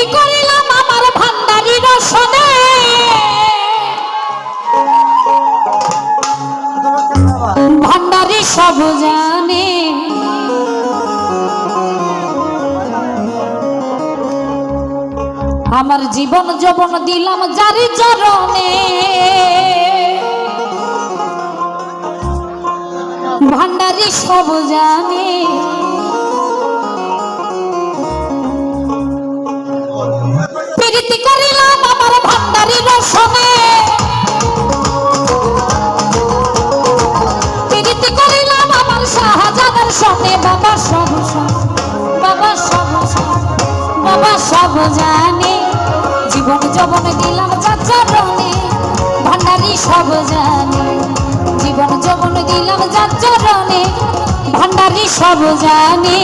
প্রীতি করিলাম আমার ভান্ডারি রসনে ভান্ডারি সব জানে আমার জীবন যৌবন দিলাম যারি চরণে ভান্ডারি সব জানে প্রীতি করিলাম আমার ভান্ডারি রসনে প্রীতি করিলাম আমার শাহজাহানের সনে বাবা সব বাবা সব বাবা সব জানে জীবন যৌবন দিলাম যার চরণে ভান্ডারি সব জানে জীবন যৌবন দিলাম যার চরণে ভান্ডারি সব জানে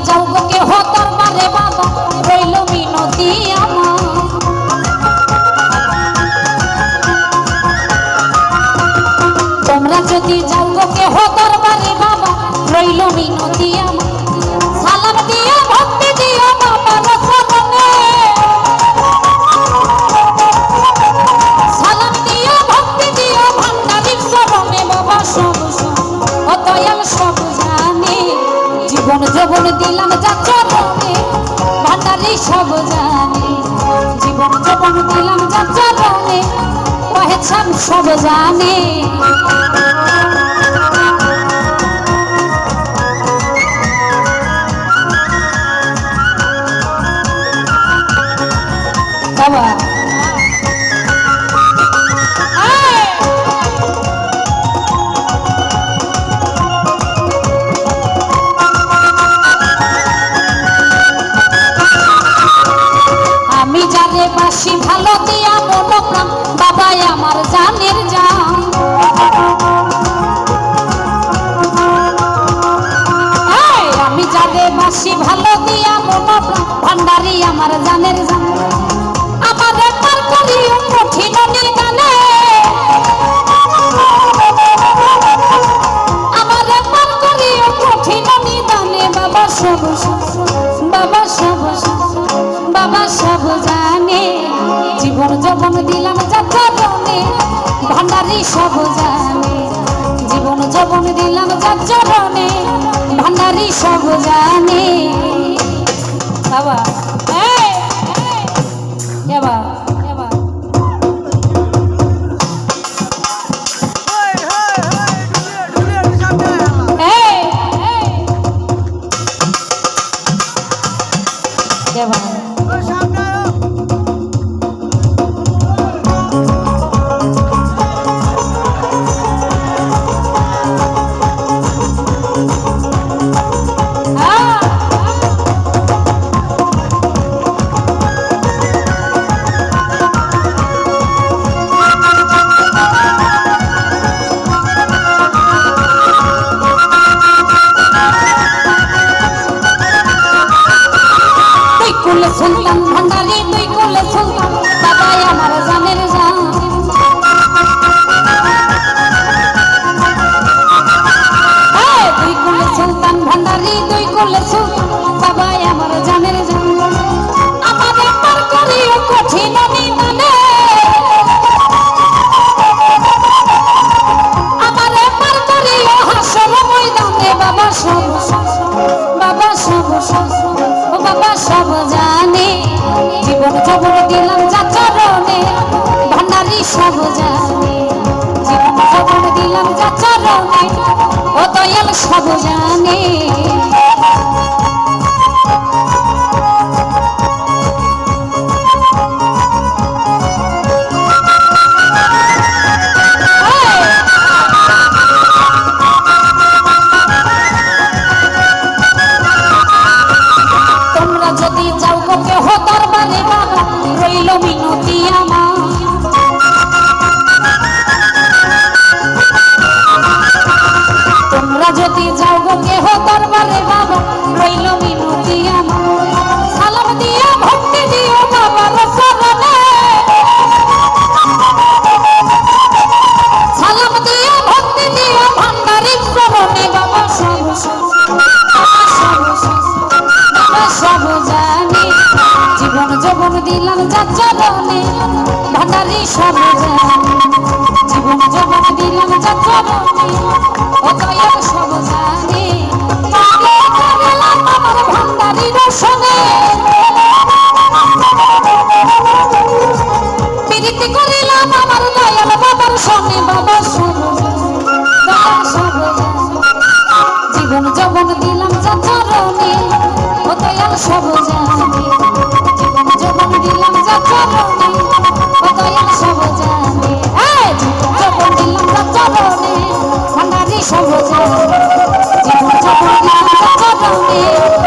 যাও গো কে হো দরবারে বাবা রইল মিনতি আমার তোমরা যদি যাও গো কে হো দরবারে বাবা রইল মিনতি আমার সালাম দিয়ে ভক্তি দিও বাবার চরণে সালাম দিয়ে ভক্তি দিও ভান্ডারির চরণে বাবা সব ও দয়াল সব জানে জীবন যৌবন দিলাম যার চরণে ভান্ডারি সব জানে জীবন যৌবন দিলাম যার চরণে পহেছান সব জানে বাবা বাসি ভালো দিয়া মনো প্রাণ বাবাই আমার জানের জান আমি যারে বাসি ভালো দিয়া মনো প্রাণ ভান্ডারি আমার জানের জান আমার একবার করিও কঠিন নিদানে আমার একবার করিও কঠিন নিদানে বাবা সব বাবা সব বাবা সব জানে জীবন যৌবন দিলাম যার চরণে ভান্ডারি সব জানে জীবন যৌবন দিলাম যার চরণে ভান্ডারি সব জানে বাবা বাবা সুলতান ভান্ডারি তুই কোলে সুলতান বাবাই আমার জানের জান তুই কোলে সুলতান ভান্ডারি তুই কোলে সুলতান বাবাই আমার জানের জান আমাদের পার করিও কঠিন নিদানে আমাদের পার করিও হাসর ময়দানে বাবা সব বাবা সব বাবা সব জানে জীবন যৌবন দিলাম যার চরণে ভান্ডারি সব জানে জীবন যৌবন দিলাম যার চরণে ও দয়াল সব জানে যদি যাও গো কেহ দরবার চরণে সালাম দিয়া ভক্তি দিয়া ভান্ডারির চরণে বাবা সব সব জানি জীবন যৌবন দিলাম যার চরণে ভান্ডারি সব জানি জীবন যৌবন দিলাম যার চরণে ও দয়াল সব জানি আমার ভান্ডারি রসনে প্রীতি করিলাম আমার দয়াল বাবার সনে বাবা সব জীবন যৌবন দিলাম যার চরণে ও দয়াল সব জানি জীবন যৌবন দিলাম যার চরণে ও দয়াল সব জানি জীবন যৌবন দিলাম যার চরণে ভান্ডারি সব জানি জীবন যৌবন দিলাম যার চরণে